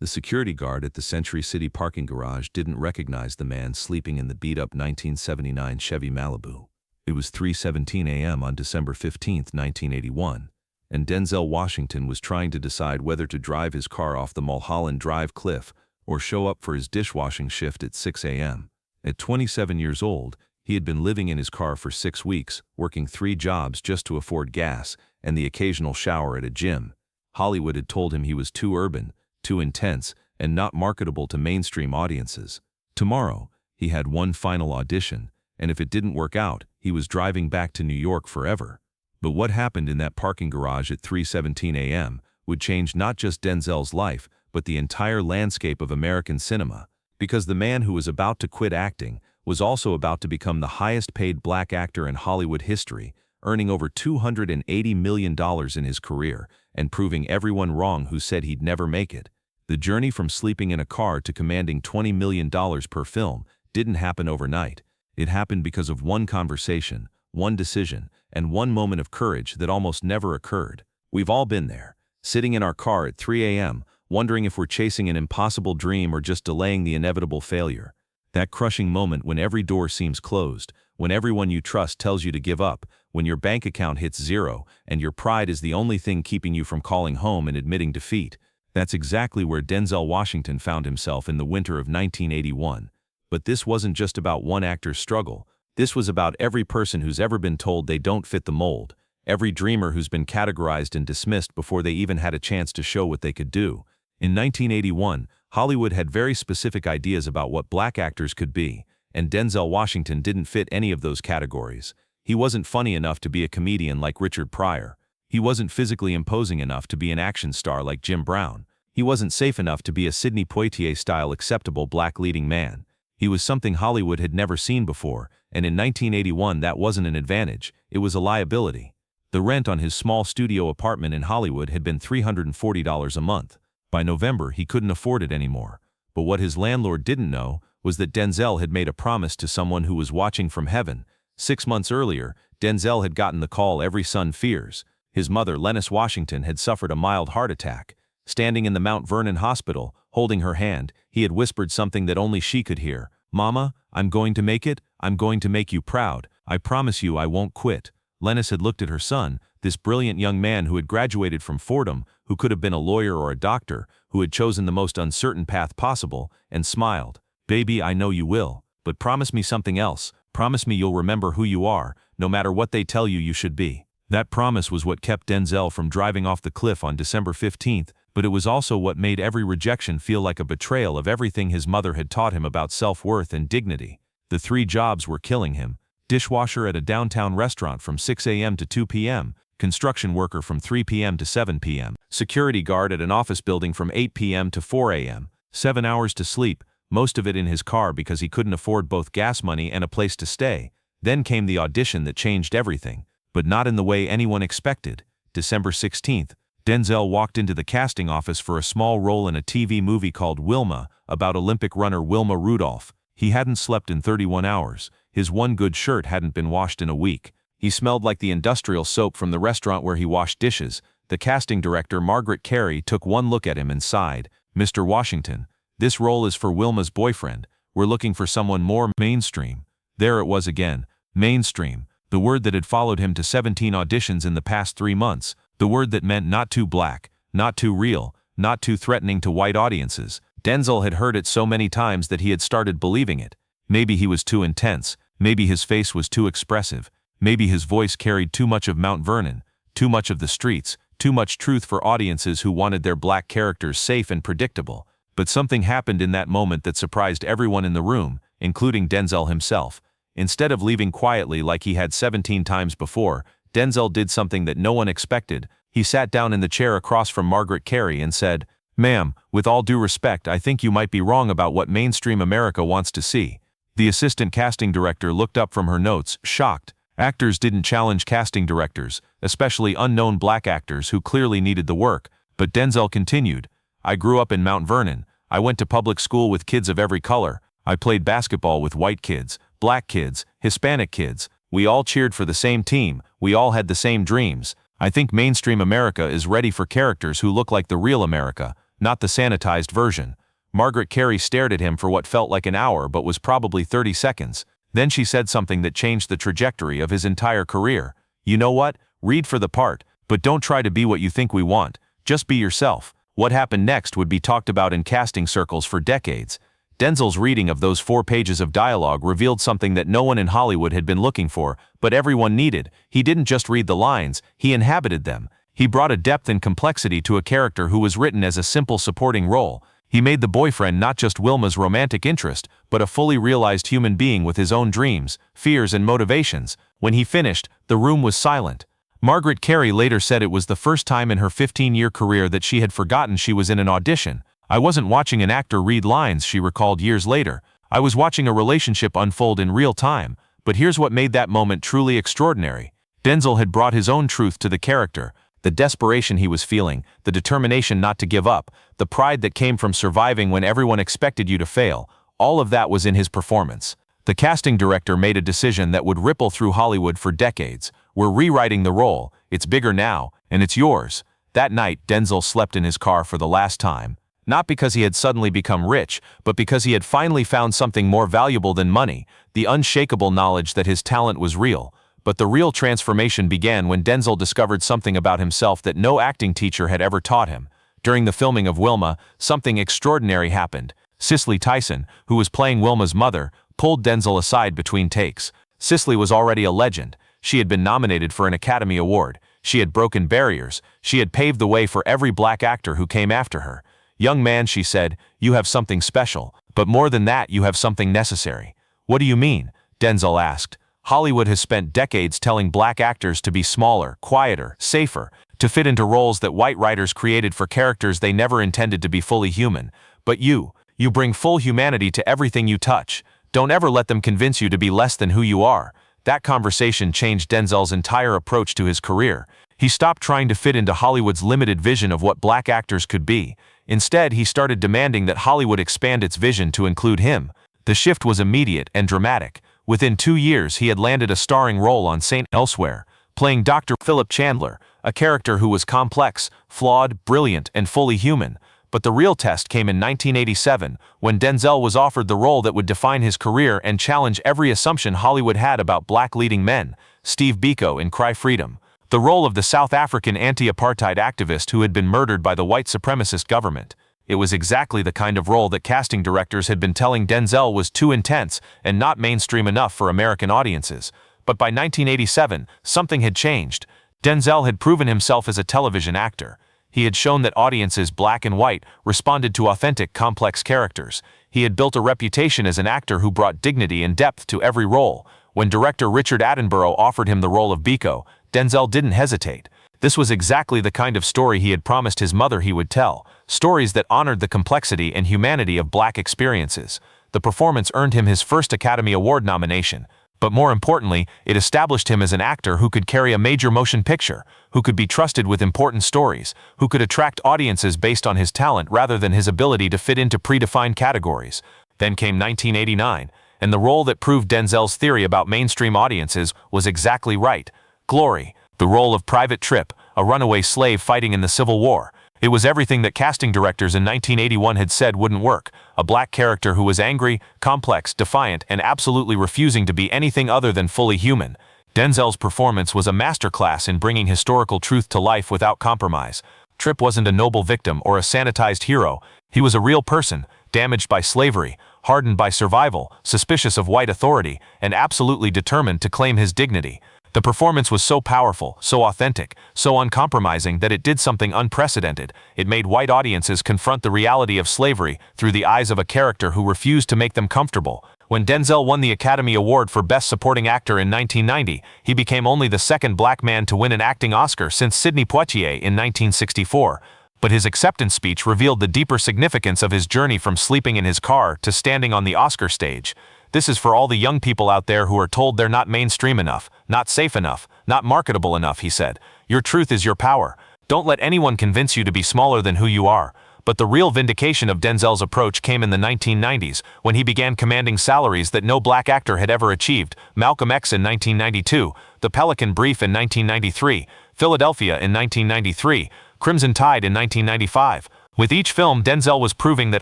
The security guard at the Century City parking garage didn't recognize the man sleeping in the beat-up 1979 Chevy Malibu. It was 3:17 a.m. on December 15, 1981, and Denzel Washington was trying to decide whether to drive his car off the Mulholland Drive cliff or show up for his dishwashing shift at 6 a.m. At 27 years old, he had been living in his car for 6 weeks, working 3 jobs just to afford gas and the occasional shower at a gym. Hollywood had told him he was too urban, too intense, and not marketable to mainstream audiences. Tomorrow, he had one final audition, and if it didn't work out, he was driving back to New York forever. But what happened in that parking garage at 3:17 a.m. would change not just Denzel's life, but the entire landscape of American cinema, because the man who was about to quit acting was also about to become the highest-paid black actor in Hollywood history, earning over $280 million in his career and proving everyone wrong who said he'd never make it. The journey from sleeping in a car to commanding $20 million per film didn't happen overnight. It happened because of one conversation, one decision, and one moment of courage that almost never occurred. We've all been there, sitting in our car at 3 a.m., wondering if we're chasing an impossible dream or just delaying the inevitable failure. That crushing moment when every door seems closed, when everyone you trust tells you to give up, when your bank account hits zero, and your pride is the only thing keeping you from calling home and admitting defeat. That's exactly where Denzel Washington found himself in the winter of 1981. But this wasn't just about one actor's struggle. This was about every person who's ever been told they don't fit the mold, every dreamer who's been categorized and dismissed before they even had a chance to show what they could do. In 1981, Hollywood had very specific ideas about what black actors could be, and Denzel Washington didn't fit any of those categories. He wasn't funny enough to be a comedian like Richard Pryor. He wasn't physically imposing enough to be an action star like Jim Brown. He wasn't safe enough to be a Sidney Poitier-style acceptable black leading man. He was something Hollywood had never seen before, and in 1981 that wasn't an advantage, it was a liability. The rent on his small studio apartment in Hollywood had been $340 a month. By November, he couldn't afford it anymore. But what his landlord didn't know was that Denzel had made a promise to someone who was watching from heaven. 6 months earlier, Denzel had gotten the call every son fears. His mother, Lennis Washington, had suffered a mild heart attack. Standing in the Mount Vernon hospital, holding her hand, he had whispered something that only she could hear. "Mama, I'm going to make it. I'm going to make you proud. I promise you I won't quit." Lennis had looked at her son, this brilliant young man who had graduated from Fordham, who could have been a lawyer or a doctor, who had chosen the most uncertain path possible, and smiled. "Baby, I know you will. But promise me something else. Promise me you'll remember who you are, no matter what they tell you should be." That promise was what kept Denzel from driving off the cliff on December 15th, but it was also what made every rejection feel like a betrayal of everything his mother had taught him about self-worth and dignity. The 3 jobs were killing him: dishwasher at a downtown restaurant from 6 a.m. to 2 p.m., construction worker from 3 p.m. to 7 p.m., security guard at an office building from 8 p.m. to 4 a.m., 7 hours to sleep, most of it in his car because he couldn't afford both gas money and a place to stay. Then came the audition that changed everything, but not in the way anyone expected. December 16th, Denzel walked into the casting office for a small role in a TV movie called Wilma, about Olympic runner Wilma Rudolph. He hadn't slept in 31 hours. His one good shirt hadn't been washed in a week. He smelled like the industrial soap from the restaurant where he washed dishes. The casting director, Margaret Carey, took one look at him and sighed. "Mr. Washington, this role is for Wilma's boyfriend. We're looking for someone more mainstream." There it was again, mainstream, the word that had followed him to 17 auditions in the past 3 months, the word that meant not too black, not too real, not too threatening to white audiences. Denzel had heard it so many times that he had started believing it. Maybe he was too intense, maybe his face was too expressive, maybe his voice carried too much of Mount Vernon, too much of the streets, too much truth for audiences who wanted their black characters safe and predictable. But something happened in that moment that surprised everyone in the room, including Denzel himself. Instead of leaving quietly like he had 17 times before, Denzel did something that no one expected. He sat down in the chair across from Margaret Carey and said, "Ma'am, with all due respect, I think you might be wrong about what mainstream America wants to see." The assistant casting director looked up from her notes, shocked. Actors didn't challenge casting directors, especially unknown black actors who clearly needed the work. But Denzel continued, "I grew up in Mount Vernon. I went to public school with kids of every color. I played basketball with white kids, black kids, Hispanic kids. We all cheered for the same team. We all had the same dreams. I think mainstream America is ready for characters who look like the real America, not the sanitized version. Margaret Carey stared at him for what felt like an hour but was probably 30 seconds. Then she said something that changed the trajectory of his entire career. "You know what? Read for the part, but don't try to be what you think we want. Just be yourself." What happened next would be talked about in casting circles for decades. Denzel's reading of those 4 pages of dialogue revealed something that no one in Hollywood had been looking for, but everyone needed. He didn't just read the lines, he inhabited them. He brought a depth and complexity to a character who was written as a simple supporting role. He made the boyfriend not just Wilma's romantic interest, but a fully realized human being with his own dreams, fears and motivations. When he finished, the room was silent. Margaret Carey later said it was the first time in her 15-year career that she had forgotten she was in an audition. "I wasn't watching an actor read lines," she recalled years later. "I was watching a relationship unfold in real time." But here's what made that moment truly extraordinary. Denzel had brought his own truth to the character. The desperation he was feeling, the determination not to give up, the pride that came from surviving when everyone expected you to fail, all of that was in his performance. The casting director made a decision that would ripple through Hollywood for decades. "We're rewriting the role, it's bigger now, and it's yours." That night, Denzel slept in his car for the last time. Not because he had suddenly become rich, but because he had finally found something more valuable than money, the unshakable knowledge that his talent was real. But the real transformation began when Denzel discovered something about himself that no acting teacher had ever taught him. During the filming of Wilma, something extraordinary happened. Cicely Tyson, who was playing Wilma's mother, pulled Denzel aside between takes. Cicely was already a legend. She had been nominated for an Academy Award. She had broken barriers. She had paved the way for every black actor who came after her. "Young man," she said, "you have something special. But more than that, you have something necessary." "What do you mean?" Denzel asked. "Hollywood has spent decades telling black actors to be smaller, quieter, safer, to fit into roles that white writers created for characters they never intended to be fully human. But you bring full humanity to everything you touch. Don't ever let them convince you to be less than who you are." That conversation changed Denzel's entire approach to his career. He stopped trying to fit into Hollywood's limited vision of what black actors could be. Instead, he started demanding that Hollywood expand its vision to include him. The shift was immediate and dramatic. Within 2 years, he had landed a starring role on St. Elsewhere, playing Dr. Philip Chandler, a character who was complex, flawed, brilliant, and fully human. But the real test came in 1987, when Denzel was offered the role that would define his career and challenge every assumption Hollywood had about black leading men: Steve Biko in Cry Freedom. The role of the South African anti-apartheid activist who had been murdered by the white supremacist government. It was exactly the kind of role that casting directors had been telling Denzel was too intense and not mainstream enough for American audiences. But by 1987, something had changed. Denzel had proven himself as a television actor. He had shown that audiences, black and white, responded to authentic, complex characters. He had built a reputation as an actor who brought dignity and depth to every role. When director Richard Attenborough offered him the role of Biko, Denzel didn't hesitate. This was exactly the kind of story he had promised his mother he would tell, stories that honored the complexity and humanity of black experiences. The performance earned him his first Academy Award nomination. But more importantly, it established him as an actor who could carry a major motion picture, who could be trusted with important stories, who could attract audiences based on his talent rather than his ability to fit into predefined categories. Then came 1989, and the role that proved Denzel's theory about mainstream audiences was exactly right. Glory, the role of Private Tripp, a runaway slave fighting in the Civil War. It was everything that casting directors in 1981 had said wouldn't work. A black character who was angry, complex, defiant, and absolutely refusing to be anything other than fully human. Denzel's performance was a masterclass in bringing historical truth to life without compromise. Tripp wasn't a noble victim or a sanitized hero. He was a real person, damaged by slavery, hardened by survival, suspicious of white authority, and absolutely determined to claim his dignity. The performance was so powerful, so authentic, so uncompromising that it did something unprecedented. It made white audiences confront the reality of slavery through the eyes of a character who refused to make them comfortable. When Denzel won the Academy Award for Best Supporting Actor in 1990, he became only the second black man to win an acting Oscar since Sidney Poitier in 1964. But his acceptance speech revealed the deeper significance of his journey from sleeping in his car to standing on the Oscar stage. This is for all the young people out there who are told they're not mainstream enough, not safe enough, not marketable enough, he said. Your truth is your power. Don't let anyone convince you to be smaller than who you are. But the real vindication of Denzel's approach came in the 1990s, when he began commanding salaries that no black actor had ever achieved. Malcolm X in 1992, The Pelican Brief in 1993, Philadelphia in 1993, Crimson Tide in 1995. With each film, Denzel was proving that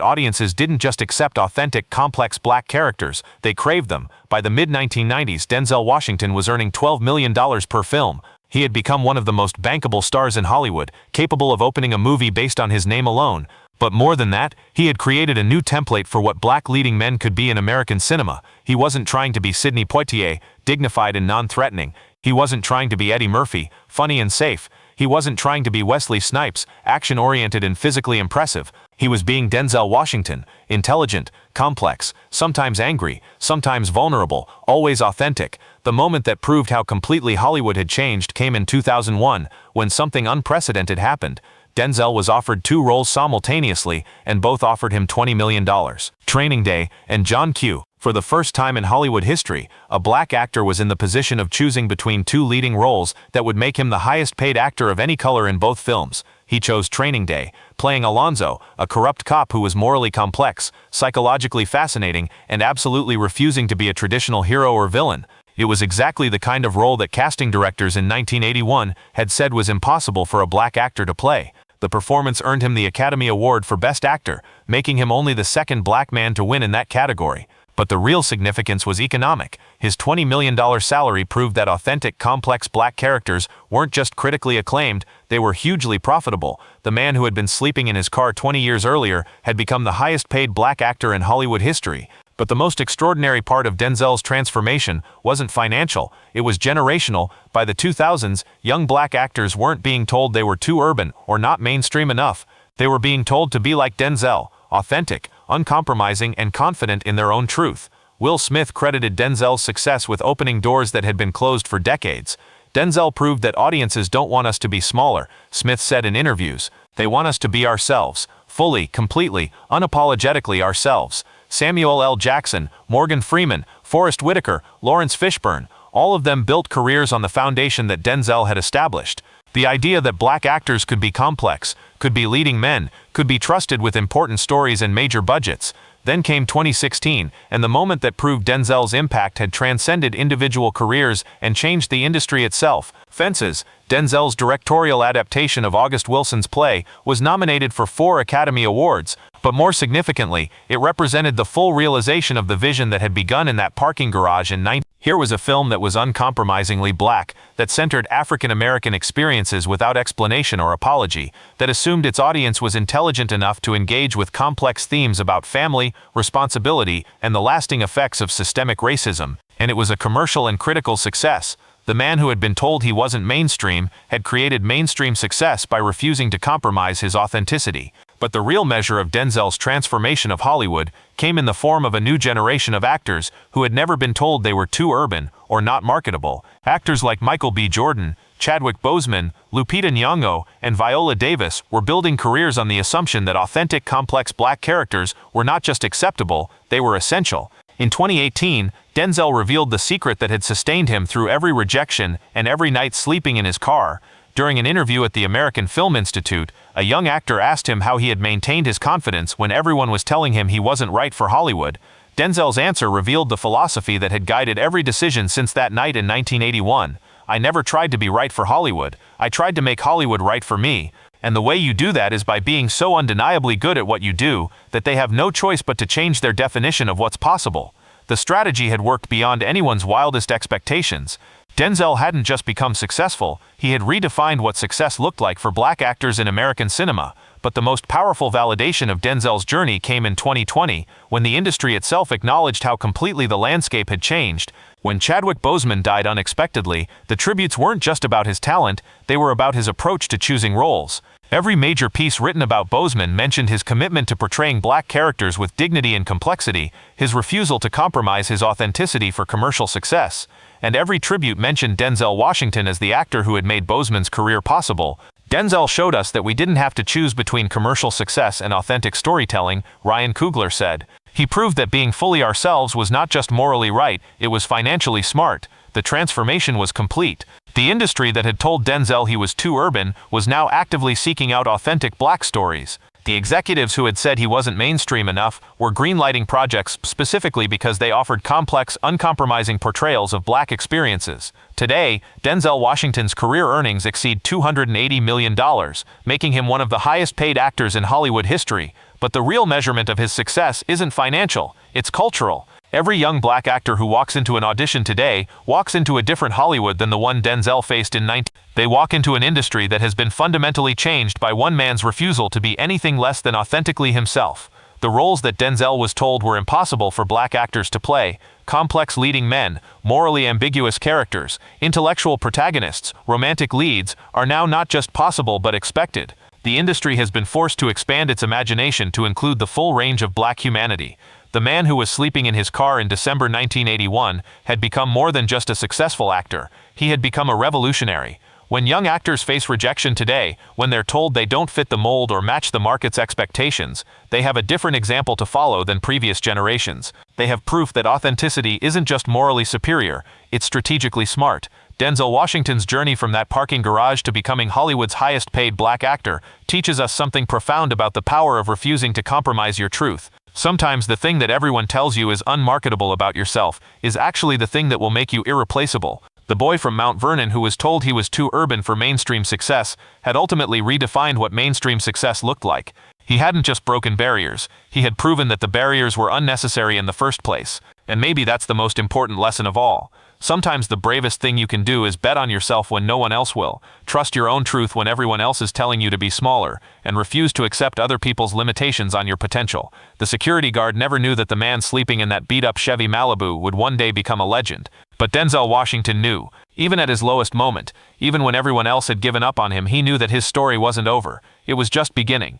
audiences didn't just accept authentic, complex black characters, they craved them. By the mid-1990s, Denzel Washington was earning $12 million per film. He had become one of the most bankable stars in Hollywood, capable of opening a movie based on his name alone. But more than that, he had created a new template for what black leading men could be in American cinema. He wasn't trying to be Sidney Poitier, dignified and non-threatening. He wasn't trying to be Eddie Murphy, funny and safe. He wasn't trying to be Wesley Snipes, action-oriented and physically impressive. He was being Denzel Washington, intelligent, complex, sometimes angry, sometimes vulnerable, always authentic. The moment that proved how completely Hollywood had changed came in 2001, when something unprecedented happened. Denzel was offered 2 roles simultaneously, and both offered him $20 million. Training Day and John Q. For the first time in Hollywood history, a black actor was in the position of choosing between 2 leading roles that would make him the highest-paid actor of any color in both films. He chose Training Day, playing Alonzo, a corrupt cop who was morally complex, psychologically fascinating, and absolutely refusing to be a traditional hero or villain. It was exactly the kind of role that casting directors in 1981 had said was impossible for a black actor to play. The performance earned him the Academy Award for Best Actor, making him only the second black man to win in that category. But the real significance was economic. His $20 million salary proved that authentic, complex black characters weren't just critically acclaimed, they were hugely profitable. The man who had been sleeping in his car 20 years earlier had become the highest-paid black actor in Hollywood history. But the most extraordinary part of Denzel's transformation wasn't financial, it was generational. By the 2000s, young black actors weren't being told they were too urban or not mainstream enough. They were being told to be like Denzel, authentic, uncompromising, and confident in their own truth. Will Smith credited Denzel's success with opening doors that had been closed for decades. Denzel proved that audiences don't want us to be smaller, Smith said in interviews. They want us to be ourselves, fully, completely, unapologetically ourselves. Samuel L. Jackson, Morgan Freeman, Forrest Whitaker, Lawrence Fishburne, all of them built careers on the foundation that Denzel had established. The idea that black actors could be complex, could be leading men, could be trusted with important stories and major budgets. Then came 2016, and the moment that proved Denzel's impact had transcended individual careers and changed the industry itself. Fences, Denzel's directorial adaptation of August Wilson's play, was nominated for 4 Academy Awards, but more significantly, it represented the full realization of the vision that had begun in that parking garage in 19... Here was a film that was uncompromisingly black, that centered African-American experiences without explanation or apology, that assumed its audience was intelligent enough to engage with complex themes about family, responsibility, and the lasting effects of systemic racism, and it was a commercial and critical success. The man who had been told he wasn't mainstream had created mainstream success by refusing to compromise his authenticity. But the real measure of Denzel's transformation of Hollywood came in the form of a new generation of actors who had never been told they were too urban or not marketable. Actors like Michael B. Jordan, Chadwick Boseman, Lupita Nyong'o, and Viola Davis were building careers on the assumption that authentic, complex black characters were not just acceptable, they were essential. In 2018, Denzel revealed the secret that had sustained him through every rejection and every night sleeping in his car. During an interview at the American Film Institute, a young actor asked him how he had maintained his confidence when everyone was telling him he wasn't right for Hollywood. Denzel's answer revealed the philosophy that had guided every decision since that night in 1981. I never tried to be right for Hollywood. I tried to make Hollywood right for me. And the way you do that is by being so undeniably good at what you do that they have no choice but to change their definition of what's possible. The strategy had worked beyond anyone's wildest expectations. Denzel hadn't just become successful, he had redefined what success looked like for black actors in American cinema. But the most powerful validation of Denzel's journey came in 2020, when the industry itself acknowledged how completely the landscape had changed. When Chadwick Boseman died unexpectedly, the tributes weren't just about his talent, they were about his approach to choosing roles. Every major piece written about Boseman mentioned his commitment to portraying black characters with dignity and complexity, his refusal to compromise his authenticity for commercial success. And every tribute mentioned Denzel Washington as the actor who had made Boseman's career possible. Denzel showed us that we didn't have to choose between commercial success and authentic storytelling, Ryan Coogler said. He proved that being fully ourselves was not just morally right, it was financially smart. The transformation was complete. The industry that had told Denzel he was too urban was now actively seeking out authentic black stories. The executives who had said he wasn't mainstream enough were greenlighting projects specifically because they offered complex, uncompromising portrayals of black experiences. Today, Denzel Washington's career earnings exceed $280 million, making him one of the highest-paid actors in Hollywood history. But the real measurement of his success isn't financial, it's cultural. Every young black actor who walks into an audition today walks into a different Hollywood than the one Denzel faced in 19. They walk into an industry that has been fundamentally changed by one man's refusal to be anything less than authentically himself. The roles that Denzel was told were impossible for black actors to play, complex leading men, morally ambiguous characters, intellectual protagonists, romantic leads, are now not just possible but expected. The industry has been forced to expand its imagination to include the full range of black humanity. The man who was sleeping in his car in December 1981 had become more than just a successful actor. He had become a revolutionary. When young actors face rejection today, when they're told they don't fit the mold or match the market's expectations, they have a different example to follow than previous generations. They have proof that authenticity isn't just morally superior, it's strategically smart. Denzel Washington's journey from that parking garage to becoming Hollywood's highest-paid black actor teaches us something profound about the power of refusing to compromise your truth. Sometimes the thing that everyone tells you is unmarketable about yourself is actually the thing that will make you irreplaceable. The boy from Mount Vernon who was told he was too urban for mainstream success had ultimately redefined what mainstream success looked like. He hadn't just broken barriers, he had proven that the barriers were unnecessary in the first place. And maybe that's the most important lesson of all. Sometimes the bravest thing you can do is bet on yourself when no one else will, trust your own truth when everyone else is telling you to be smaller, and refuse to accept other people's limitations on your potential. The security guard never knew that the man sleeping in that beat-up Chevy Malibu would one day become a legend. But Denzel Washington knew. Even at his lowest moment, even when everyone else had given up on him, he knew that his story wasn't over. It was just beginning.